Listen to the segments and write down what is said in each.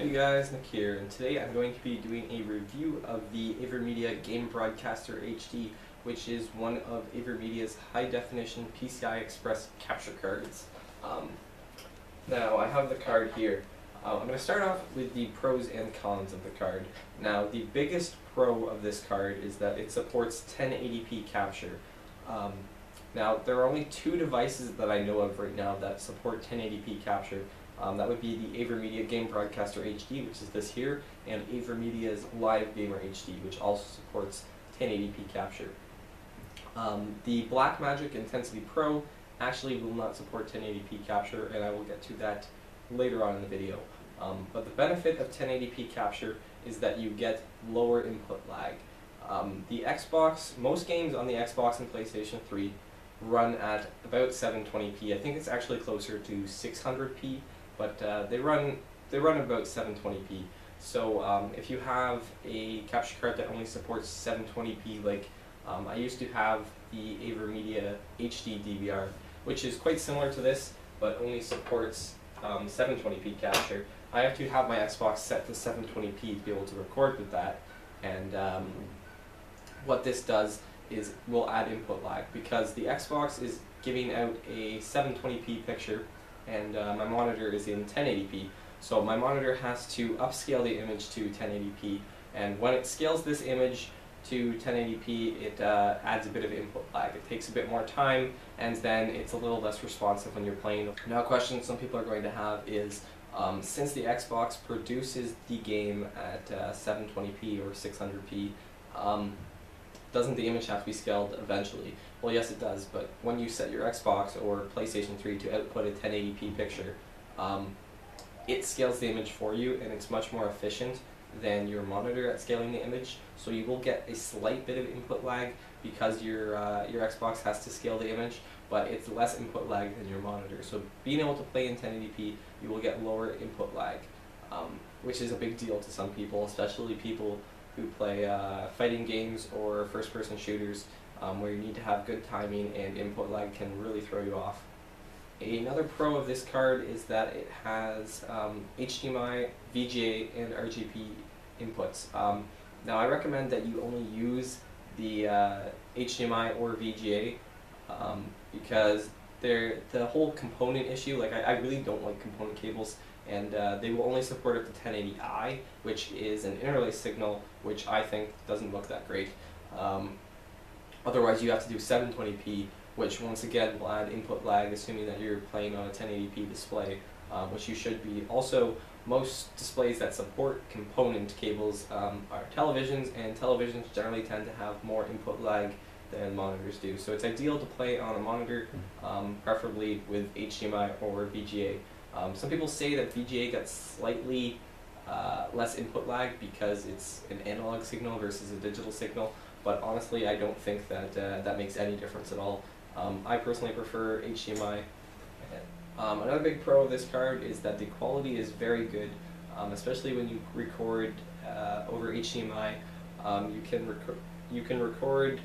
Hey guys, Nick here, and today I'm going to be doing a review of the AVerMedia Game Broadcaster HD, which is one of AVerMedia's high-definition PCI Express capture cards. Now, I have the card here. I'm going to start off with the pros and cons of the card. Now, the biggest pro of this card is that it supports 1080p capture. Now, there are only two devices that I know of right now that support 1080p capture. That would be the AVerMedia Game Broadcaster HD, which is this here, and AVerMedia's Live Gamer HD, which also supports 1080p capture. The Blackmagic Intensity Pro actually will not support 1080p capture, and I will get to that later on in the video. But the benefit of 1080p capture is that you get lower input lag. The Xbox, most games on the Xbox and PlayStation 3 run at about 720p. I think it's actually closer to 600p. But they run about 720p. So if you have a capture card that only supports 720p, like I used to have the AVerMedia HD DVR, which is quite similar to this, but only supports 720p capture. I have to have my Xbox set to 720p to be able to record with that. And what this does is will add input lag, because the Xbox is giving out a 720p picture, and my monitor is in 1080p, so my monitor has to upscale the image to 1080p, and when it scales this image to 1080p, it adds a bit of input lag. It takes a bit more time, and then it's a little less responsive when you're playing. Now, a question some people are going to have is, since the Xbox produces the game at 720p or 600p, doesn't the image have to be scaled eventually? Well, yes it does, but when you set your Xbox or PlayStation 3 to output a 1080p picture, it scales the image for you, and it's much more efficient than your monitor at scaling the image. So you will get a slight bit of input lag because your Xbox has to scale the image, but it's less input lag than your monitor. So being able to play in 1080p, you will get lower input lag, which is a big deal to some people, especially people who play fighting games or first-person shooters, where you need to have good timing, and input lag can really throw you off. Another pro of this card is that it has HDMI, VGA, and RGB inputs. Now, I recommend that you only use the HDMI or VGA because the whole component issue, like I really don't like component cables, and they will only support up to 1080i, which is an interlace signal, which I think doesn't look that great. Otherwise, you have to do 720p, which once again will add input lag, assuming that you're playing on a 1080p display, which you should be. Also, most displays that support component cables are televisions, and televisions generally tend to have more input lag than monitors do. So it's ideal to play on a monitor, preferably with HDMI or VGA. Some people say that VGA gets slightly less input lag because it's an analog signal versus a digital signal, but honestly I don't think that that makes any difference at all. I personally prefer HDMI. Another big pro of this card is that the quality is very good, especially when you record over HDMI. You can record.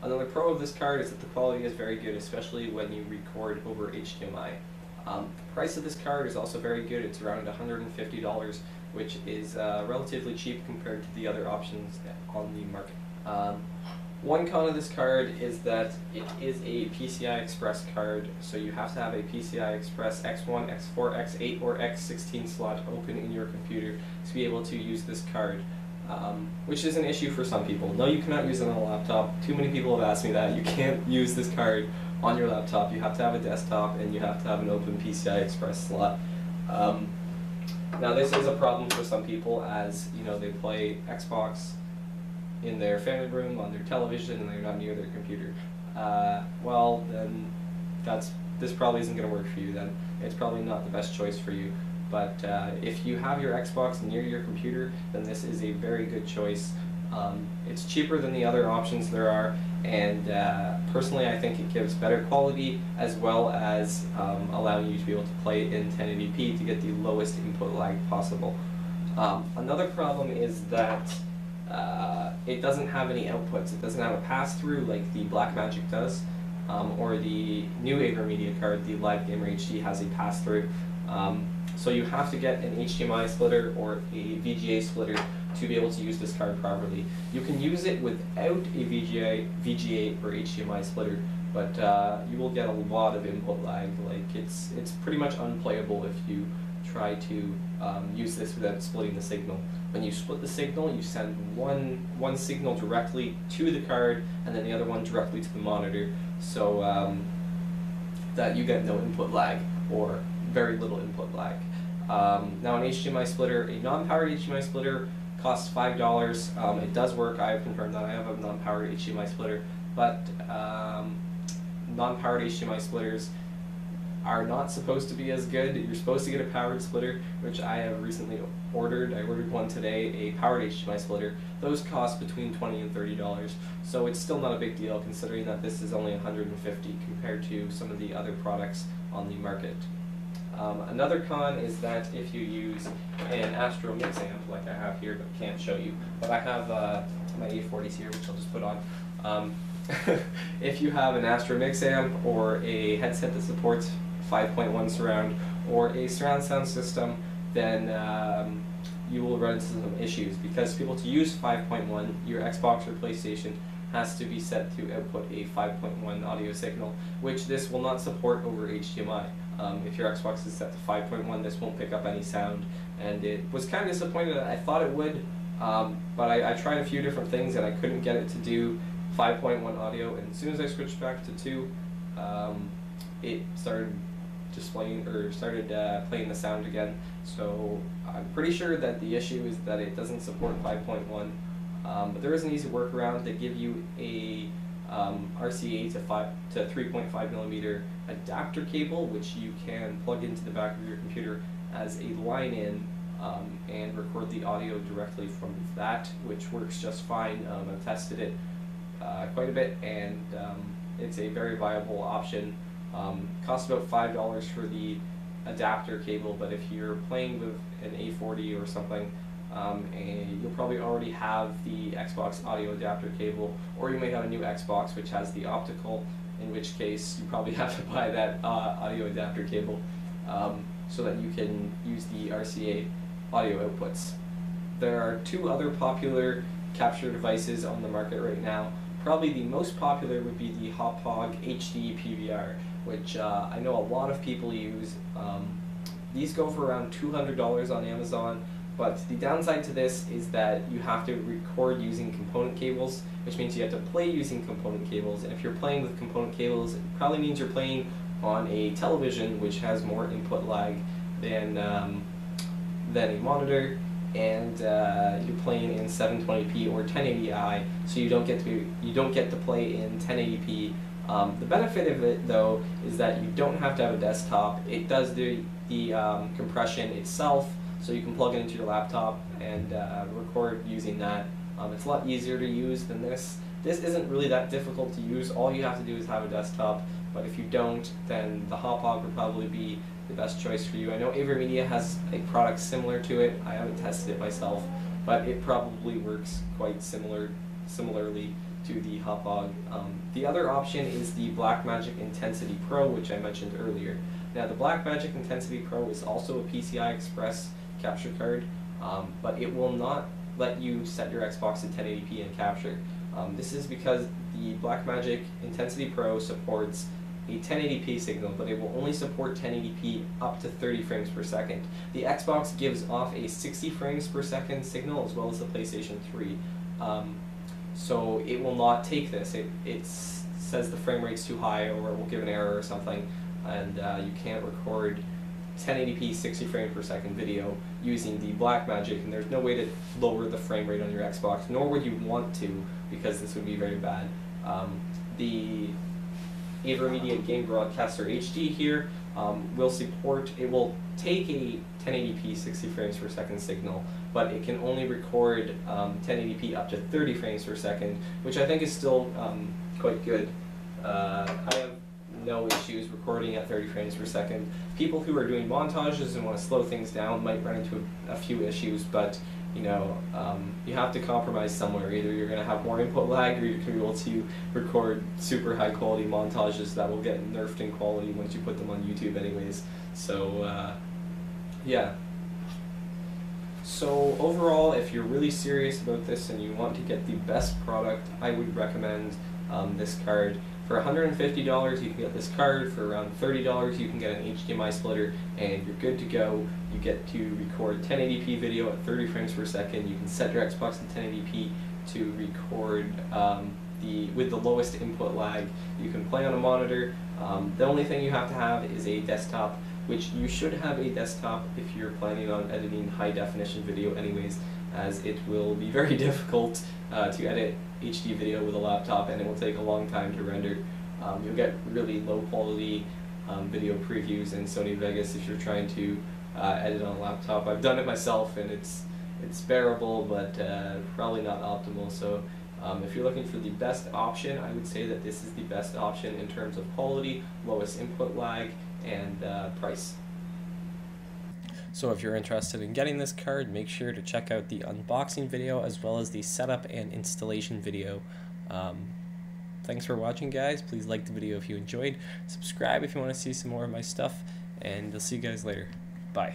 Another pro of this card is that the quality is very good, especially when you record over HDMI. The price of this card is also very good. It's around $150, which is relatively cheap compared to the other options on the market. One con of this card is that it is a PCI Express card, so you have to have a PCI Express X1, X4, X8, or X16 slot open in your computer to be able to use this card. Which is an issue for some people. No, you cannot use it on a laptop. Too many people have asked me that. You can't use this card on your laptop. You have to have a desktop, and you have to have an open PCI Express slot. Now, this is a problem for some people, as you know, they play Xbox in their family room on their television, and they're not near their computer. Well, then this probably isn't going to work for you. Then it's probably not the best choice for you. But if you have your Xbox near your computer, then this is a very good choice. It's cheaper than the other options there are, and personally I think it gives better quality, as well as allowing you to be able to play in 1080p to get the lowest input lag possible. Another problem is that it doesn't have any outputs. It doesn't have a pass-through like the Blackmagic does. or the new AVerMedia card, the Live Gamer HD, has a pass-through. So you have to get an HDMI splitter or a VGA splitter to be able to use this card properly. You can use it without a VGA or HDMI splitter, but you will get a lot of input lag. Like it's pretty much unplayable if you try to use this without splitting the signal. When you split the signal, you send one signal directly to the card and then the other one directly to the monitor, so that you get no input lag or very little input lag. Now an HDMI splitter, a non-powered HDMI splitter costs $5. It does work. I have confirmed that I have a non-powered HDMI splitter, but non-powered HDMI splitters are not supposed to be as good. You're supposed to get a powered splitter, which I have recently ordered. I ordered one today, a powered HDMI splitter. Those cost between $20 and $30, so it's still not a big deal considering that this is only $150 compared to some of the other products on the market. Another con is that if you use an Astro mix amp, like I have here but can't show you, but I have my A40s here, which I'll just put on. If you have an Astro mix amp or a headset that supports 5.1 surround or a surround sound system, then you will run into some issues, because to be able to use 5.1, your Xbox or PlayStation has to be set to output a 5.1 audio signal, which this will not support over HDMI. If your Xbox is set to 5.1, this won't pick up any sound, and it was kind of disappointed. I thought it would, but I tried a few different things and I couldn't get it to do 5.1 audio, and as soon as I switched back to 2, it started displaying or started playing the sound again. So I'm pretty sure that the issue is that it doesn't support 5.1, but there is an easy workaround. They give you a RCA to 3.5 millimeter adapter cable, which you can plug into the back of your computer as a line-in and record the audio directly from that, which works just fine. I've tested it quite a bit, and it's a very viable option. Costs about $5 for the adapter cable, but if you're playing with an A40 or something, and you'll probably already have the Xbox audio adapter cable, or you may have a new Xbox which has the optical, in which case you probably have to buy that audio adapter cable so that you can use the RCA audio outputs. There are 2 other popular capture devices on the market right now. Probably the most popular would be the Happauge HD PVR, which I know a lot of people use. These go for around $200 on Amazon. But the downside to this is that you have to record using component cables, which means you have to play using component cables. And if you're playing with component cables, it probably means you're playing on a television, which has more input lag than a monitor, and you're playing in 720p or 1080i, so you don't get to play in 1080p. The benefit of it, though, is that you don't have to have a desktop. It does the compression itself, so you can plug it into your laptop and record using that. It's a lot easier to use than this. This isn't really that difficult to use. All you have to do is have a desktop, but if you don't, then the Happauge would probably be the best choice for you. I know AVerMedia has a product similar to it. I haven't tested it myself, but it probably works quite similarly to the Happauge. The other option is the Blackmagic Intensity Pro, which I mentioned earlier. Now the Blackmagic Intensity Pro is also a PCI Express capture card, but it will not let you set your Xbox to 1080p and capture. This is because the Blackmagic Intensity Pro supports a 1080p signal, but it will only support 1080p up to 30 frames per second. The Xbox gives off a 60 frames per second signal, as well as the PlayStation 3. So it will not take this. It says the frame rate's too high, or it will give an error or something, and you can't record 1080p 60 frames per second video using the Blackmagic, and there's no way to lower the frame rate on your Xbox, nor would you want to, because this would be very bad. The AVerMedia Game Broadcaster HD here will support, it will take a 1080p 60 frames per second signal, but it can only record 1080p up to 30 frames per second, which I think is still quite good. I have no issues recording at 30 frames per second. People who are doing montages and want to slow things down might run into a few issues, but you know, you have to compromise somewhere. Either you're going to have more input lag, or you're going to be able to record super high quality montages that will get nerfed in quality once you put them on YouTube anyways. So Yeah. So overall, if you're really serious about this and you want to get the best product, I would recommend this card. For $150 you can get this card, for around $30 you can get an HDMI splitter, and you're good to go. You get to record 1080p video at 30 frames per second. You can set your Xbox to 1080p to record with the lowest input lag. You can play on a monitor. The only thing you have to have is a desktop, which you should have a desktop if you're planning on editing high definition video anyways, as it will be very difficult to edit HD video with a laptop, and it will take a long time to render. You'll get really low quality video previews in Sony Vegas if you're trying to edit on a laptop. I've done it myself and it's bearable, but probably not optimal. So if you're looking for the best option, I would say that this is the best option in terms of quality, lowest input lag, and price. So if you're interested in getting this card, make sure to check out the unboxing video as well as the setup and installation video. Thanks for watching, guys. Please like the video if you enjoyed. Subscribe if you want to see some more of my stuff, and I'll see you guys later. Bye.